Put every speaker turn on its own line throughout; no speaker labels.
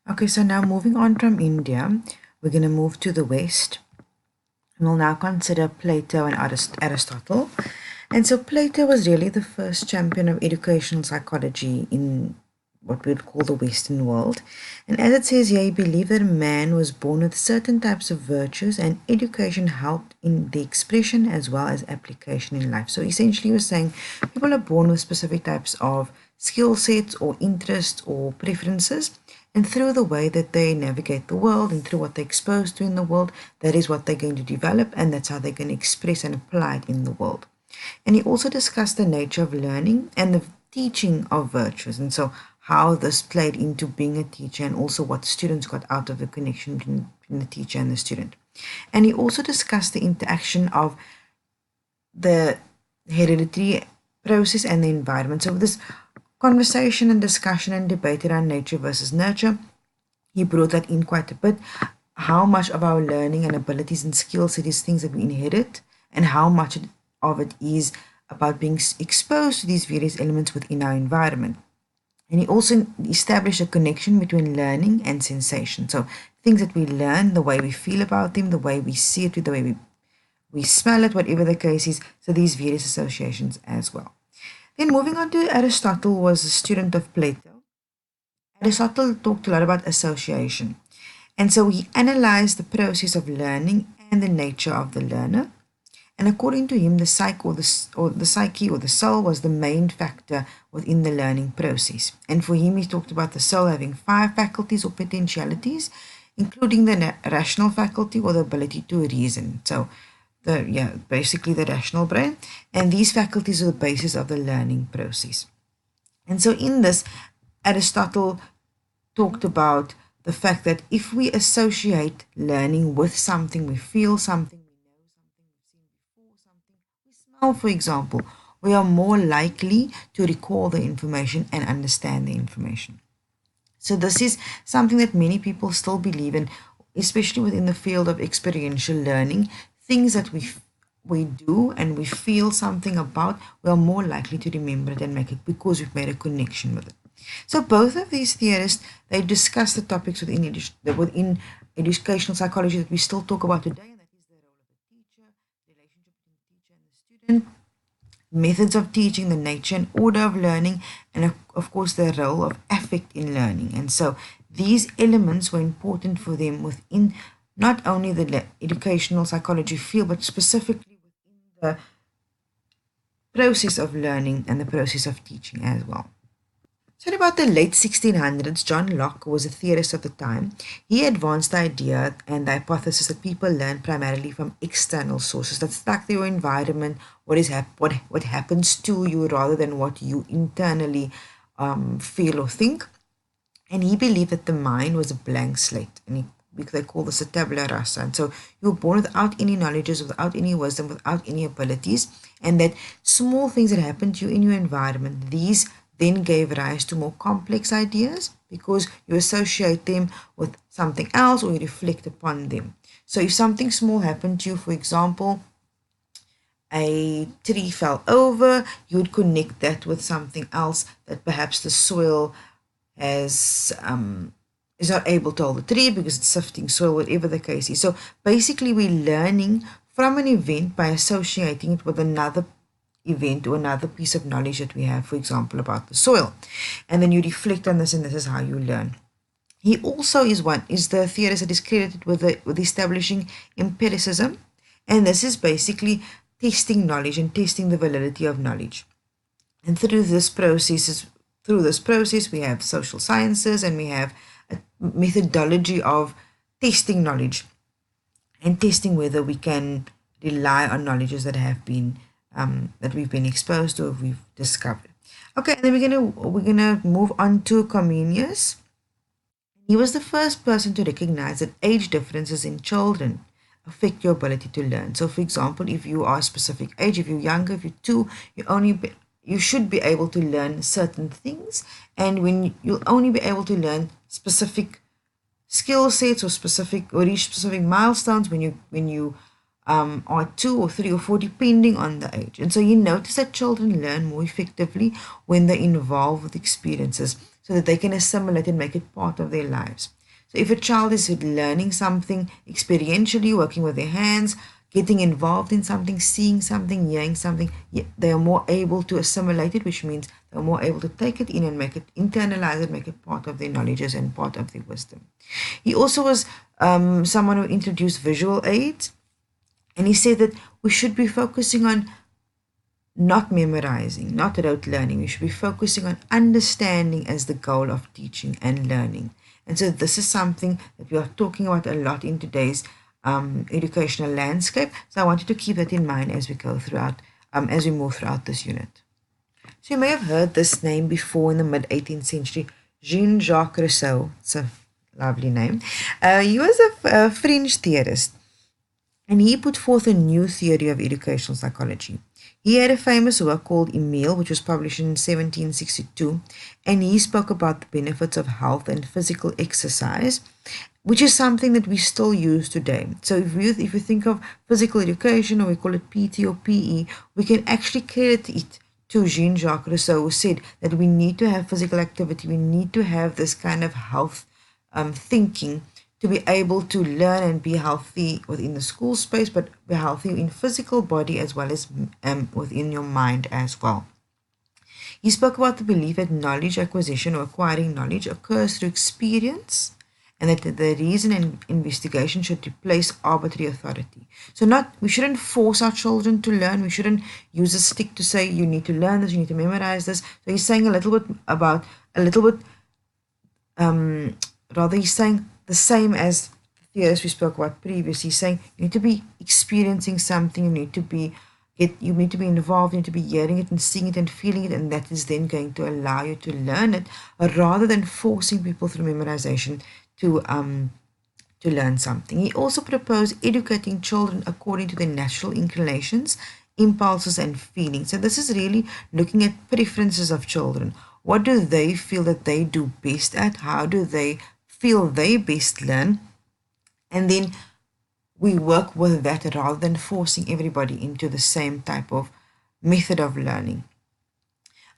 Okay, so now moving on from India, we're going to move to the West. We'll now consider Plato and Aristotle. And so Plato was really the first champion of educational psychology in what we would call the Western world. And as it says here, he believed that a man was born with certain types of virtues and education helped in the expression as well as application in life. So essentially, he was saying people are born with specific types of skill sets or interests or preferences. And through the way that they navigate the world and through what they're exposed to in the world, that is what they're going to develop, and that's how they're going to express and apply it in the world. And he also discussed the nature of learning and the teaching of virtues, and so how this played into being a teacher and also what students got out of the connection between the teacher and the student. And he also discussed the interaction of the hereditary process and the environment. So this conversation and discussion and debate around nature versus nurture, he brought that in quite a bit. How much of our learning and abilities and skills it is things that we inherit, and how much of it is about being exposed to these various elements within our environment. And he also established a connection between learning and sensation. So things that we learn, the way we feel about them, the way we see it, the way we smell it, whatever the case is. So these various associations as well. Then moving on to Aristotle, was a student of Plato. Aristotle talked a lot about association. And so he analyzed the process of learning and the nature of the learner. And according to him, the psyche or the soul was the main factor within the learning process. And for him, he talked about the soul having 5 faculties or potentialities, including the rational faculty or the ability to reason. So basically the rational brain. And these faculties are the basis of the learning process. And so in this, Aristotle talked about the fact that if we associate learning with something, we feel something, we know something, we've seen before something, we smell, for example, we are more likely to recall the information and understand the information. So this is something that many people still believe in, especially within the field of experiential learning. Things that we do and we feel something about, we are more likely to remember it and make it because we've made a connection with it. So both of these theorists, they discuss the topics within educational psychology that we still talk about today, and that is the role of the teacher, the relationship between the teacher and the student, methods of teaching, the nature and order of learning, and of course the role of affect in learning. And so these elements were important for them within not only the educational psychology field, but specifically within the process of learning and the process of teaching as well. So in about the late 1600s, John Locke was a theorist of the time. He advanced the idea and the hypothesis that people learn primarily from external sources. That's like your environment, what happens to you rather than what you internally feel or think. And he believed that the mind was a blank slate, and they call this a tabula rasa. And so you were born without any knowledges, without any wisdom, without any abilities, and that small things that happen to you in your environment, these then gave rise to more complex ideas because you associate them with something else or you reflect upon them. So if something small happened to you, for example, a tree fell over, you would connect that with something else, that perhaps the soil is not able to hold the tree because it's sifting soil, whatever the case is. So basically we're learning from an event by associating it with another event or another piece of knowledge that we have, for example, about the soil. And then you reflect on this, and this is how you learn. He also is the theorist that is credited with establishing empiricism, and this is basically testing knowledge and testing the validity of knowledge. And through this process, we have social sciences, and we have a methodology of testing knowledge and testing whether we can rely on knowledges that have been that we've been exposed to or we've discovered. Okay, and then we're gonna move on to Comenius. He was the first person to recognize that age differences in children affect your ability to learn. So, for example, if you are a specific age, if you're younger, if you're 2, you should be able to learn certain things, and when you'll only be able to learn specific skill sets or reach specific milestones when you or 2 or 3 or 4, depending on the age. And so you notice that children learn more effectively when they're involved with experiences. so that they can assimilate and make it part of their lives. So if a child is learning something experientially, working with their hands, getting involved in something, seeing something, hearing something, they are more able to assimilate it, which means they're more able to take it in and make it, internalize it, make it part of their knowledges and part of their wisdom. He also was someone who introduced visual aids, and he said that we should be focusing on not memorizing, not rote learning. We should be focusing on understanding as the goal of teaching and learning. And so this is something that we are talking about a lot in today's educational landscape. So I wanted to keep that in mind as we go throughout, as we move throughout this unit. So you may have heard this name before in the mid-18th century, JeanJacques Rousseau. It's a lovely name. He was a French theorist, and he put forth a new theory of educational psychology. He had a famous work called Emile, which was published in 1762, and he spoke about the benefits of health and physical exercise, which is something that we still use today. So if you think of physical education, or we call it PT or PE, we can actually credit it to Jean-Jacques Rousseau, who said that we need to have physical activity, we need to have this kind of health thinking to be able to learn and be healthy within the school space, but be healthy in physical body as well as within your mind as well. He spoke about the belief that knowledge acquisition or acquiring knowledge occurs through experience, and that the reason and investigation should replace arbitrary authority. So we shouldn't force our children to learn. We shouldn't use a stick to say you need to learn this, you need to memorize this. So he's saying rather he's saying the same as the theorists we spoke about previously. He's saying you need to be experiencing something, you need to be involved, you need to be hearing it and seeing it and feeling it, and that is then going to allow you to learn it, rather than forcing people through memorization to learn something. He also proposed educating children according to their natural inclinations, impulses, and feelings. So this is really looking at preferences of children. What do they feel that they do best at? How do they feel they best learn? And then we work with that rather than forcing everybody into the same type of method of learning.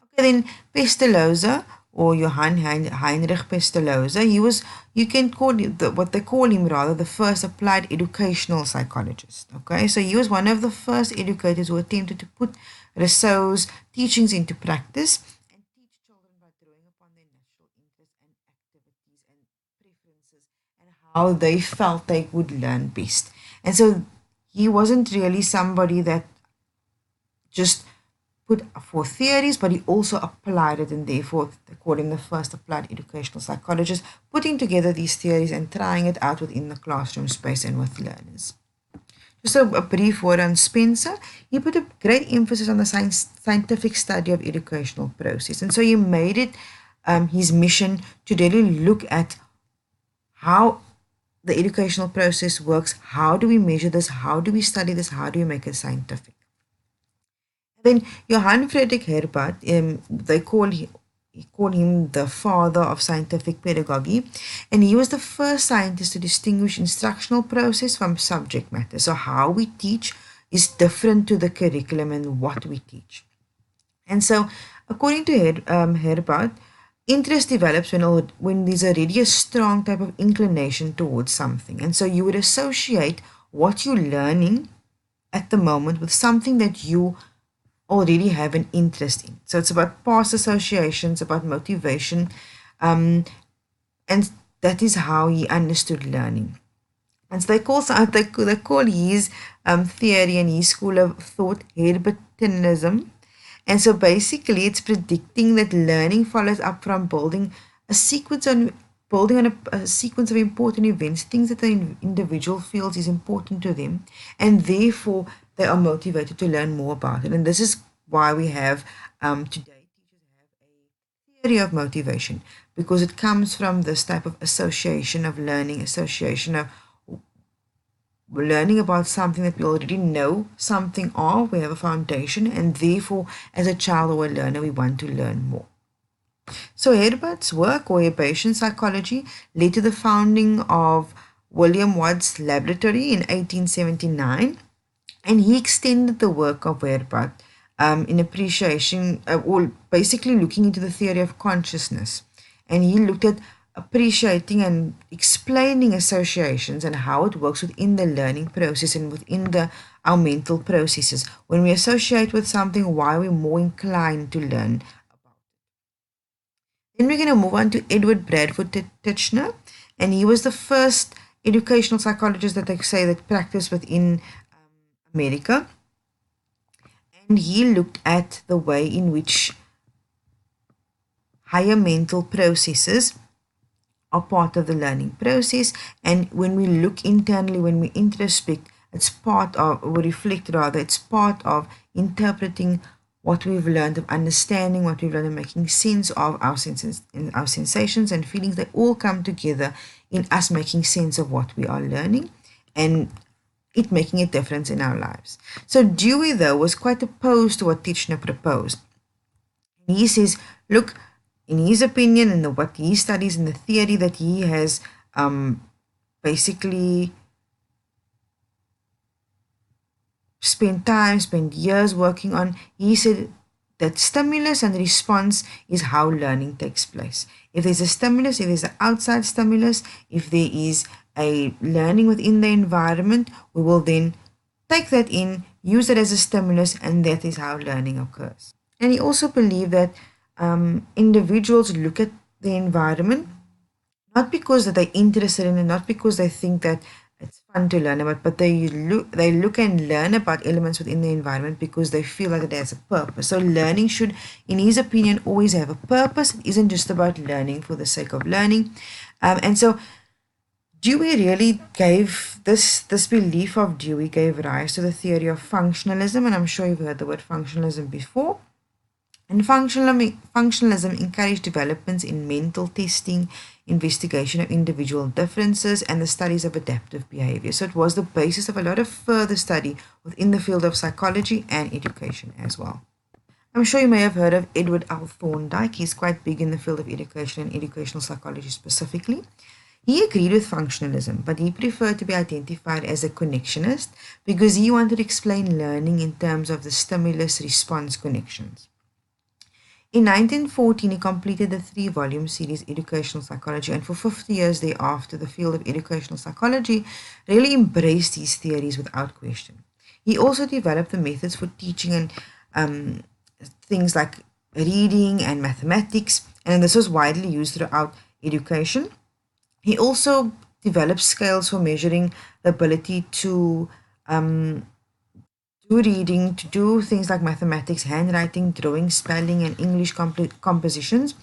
Okay, then Pestalozzi, or Johann Heinrich Pestalozzi, you can call him what they call him rather, the first applied educational psychologist. Okay, so he was one of the first educators who attempted to put Rousseau's teachings into practice and teach children by drawing upon their natural interests and activities and preferences and how they felt they would learn best. And so he wasn't really somebody that just put forth theories, but he also applied it, and therefore they called him the first applied educational psychologist, putting together these theories and trying it out within the classroom space and with learners. Just a brief word on Spencer. He put a great emphasis on the scientific study of educational process, and so he made it his mission to really look at how the educational process works. How do we measure this? How do we study this? How do we make it scientific? Then Johann Friedrich Herbart, they call him the father of scientific pedagogy, and he was the first scientist to distinguish instructional process from subject matter. So how we teach is different to the curriculum and what we teach. And so, according to Herbart, interest develops when there's already a strong type of inclination towards something. And so you would associate what you're learning at the moment with something that you already have an interest in. So it's about past associations, about motivation, and that is how he understood learning. And so they call his theory and his school of thought Herbartianism. And so basically it's predicting that learning follows up from building on a sequence of important events, things that the individual feels is important to them, and therefore they are motivated to learn more about it. And this is why we have today teachers have a theory of motivation, because it comes from this type of association of learning, association of learning about something that we already know something of. We have a foundation, and therefore as a child or a learner we want to learn more. So Herbart's work, or Herbartian psychology, led to the founding of William Wadd's laboratory in 1879, and he extended the work of Herbart in appreciation, or basically looking into the theory of consciousness. and he looked at appreciating and explaining associations and how it works within the learning process and within our mental processes. When we associate with something, why we're more inclined to learn about it. Then we're going to move on to Edward Bradford Titchener, and he was the first educational psychologist that I say that practiced within America. And he looked at the way in which higher mental processes are part of the learning process. And when we look internally, when we introspect, it's part of, or reflect rather, it's part of interpreting what we've learned, of understanding what we've learned, and making sense of our senses, and our sensations and feelings. They all come together in us making sense of what we are learning and it making a difference in our lives. So Dewey, though, was quite opposed to what Titchener proposed. And he says, look, in his opinion and what he studies and the theory that he has basically spent years working on, he said that stimulus and response is how learning takes place. If there's a stimulus, if there's an outside stimulus, if there is a learning within the environment, we will then take that in, use it as a stimulus, and that is how learning occurs. And he also believed that individuals look at the environment not because that they're interested in it, not because they think that it's fun to learn about, but they look and learn about elements within the environment because they feel like it has a purpose. So learning should, in his opinion, always have a purpose. It isn't just about learning for the sake of learning. And so Dewey really gave this belief of Dewey gave rise to the theory of functionalism, and I'm sure you've heard the word functionalism before. And functionalism encouraged developments in mental testing, investigation of individual differences, and the studies of adaptive behavior. So it was the basis of a lot of further study within the field of psychology and education as well. I'm sure you may have heard of Edward L. Thorndike. He's quite big in the field of education and educational psychology specifically. He agreed with functionalism, but he preferred to be identified as a connectionist because he wanted to explain learning in terms of the stimulus-response connections. In 1914, he completed the 3-volume series Educational Psychology, and for 50 years thereafter, the field of educational psychology really embraced these theories without question. He also developed the methods for teaching and things like reading and mathematics, and this was widely used throughout education. He also developed scales for measuring the ability to do reading, to do things like mathematics, handwriting, drawing, spelling, and English compositions.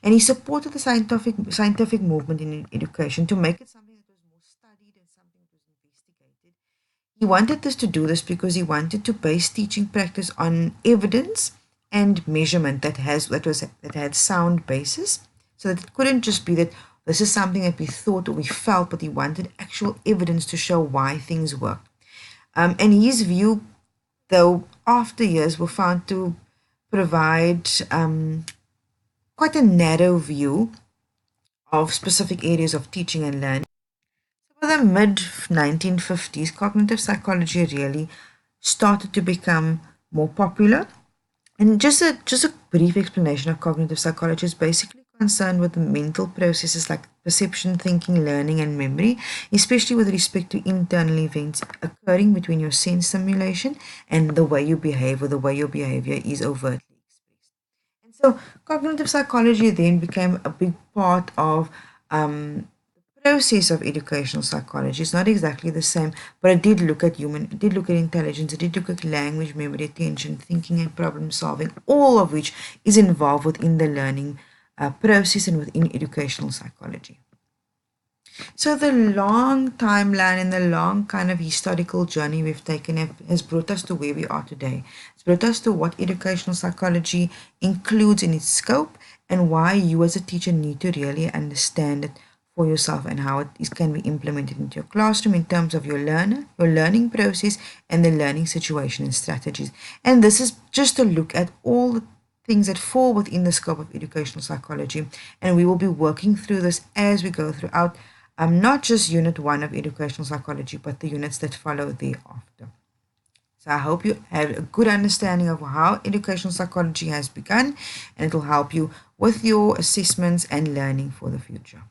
And he supported the scientific movement in education to make it something that was more studied and something that was investigated. He wanted this to do this because he wanted to base teaching practice on evidence and measurement that had sound basis, so that it couldn't just be that this is something that we thought or we felt, but he wanted actual evidence to show why things worked. And his view, though, after years were found to provide quite a narrow view of specific areas of teaching and learning. So by the mid-1950s, cognitive psychology really started to become more popular. And just a brief explanation of cognitive psychology is basically concerned with the mental processes like perception, thinking, learning, and memory, especially with respect to internal events occurring between your sense stimulation and the way you behave, or the way your behavior is overtly expressed. And so cognitive psychology then became a big part of the process of educational psychology. It's not exactly the same, but it did look at intelligence, it did look at language, memory, attention, thinking, and problem solving, all of which is involved within the learning process and within educational psychology. So the long timeline and the long kind of historical journey we've taken has brought us to where we are today. It's brought us to what educational psychology includes in its scope and why you as a teacher need to really understand it for yourself and how can be implemented into your classroom in terms of your learning process, and the learning situation and strategies. And this is just a look at all the things that fall within the scope of educational psychology, and we will be working through this as we go throughout not just Unit 1 of educational psychology, but the units that follow thereafter. So I hope you have a good understanding of how educational psychology has begun, and it will help you with your assessments and learning for the future.